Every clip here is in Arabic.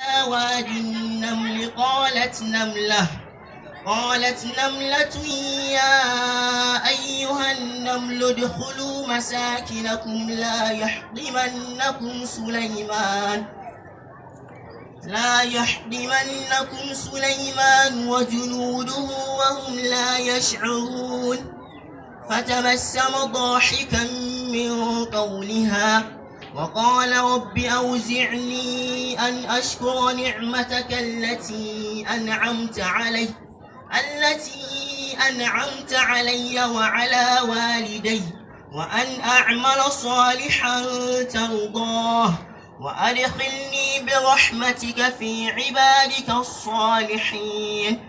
واد النمل قالت نملة يا أيها النمل ادخلوا مساكنكم لا يحطمنكم سليمان وجنوده وهم لا يشعرون فتبسم ضاحكا من قولها وقال رب أوزعني أن أشكر نعمتك التي أنعمت علي وعلى والدي وأن أعمل صالحا ترضاه وأدخلني برحمتك في عبادك الصالحين.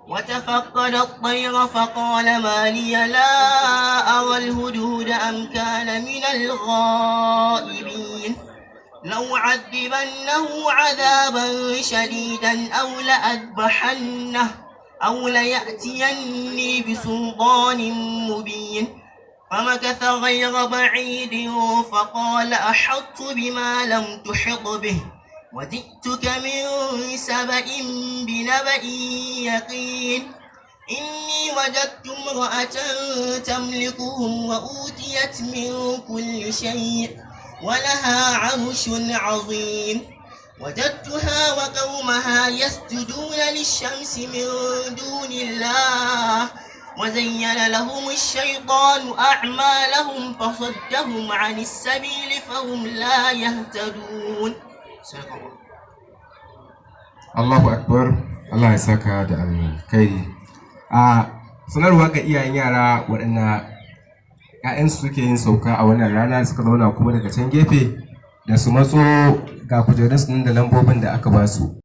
وتفقد الطير فقال ما لي لا أرى الهدهد أم كان من الغائبين لو عذبنه عذابا شديدا أو لأذبحنه أو ليأتيني بسلطان مبين. فمكث غير بعيد فقال أحطت بما لم تحط به وجئتك من سبأ بنبأ يقين إني وجدت امرأة تملكهم وأوتيت من كل شيء ولها عرش عظيم وجدتها وقومها يسجدون للشمس من دون الله وزين لهم الشيطان أعمالهم فصدهم عن السبيل فهم لا يهتدون. Allahu Akbar. Allah ya saka da alkhairi. Sanarwa ga iyayen yara waɗanda ‘ya'yansu suke yin sauka a wannan rana suka zauna kuma daga can gefe da su matso ga kujerunsu da lambobin da aka ba su.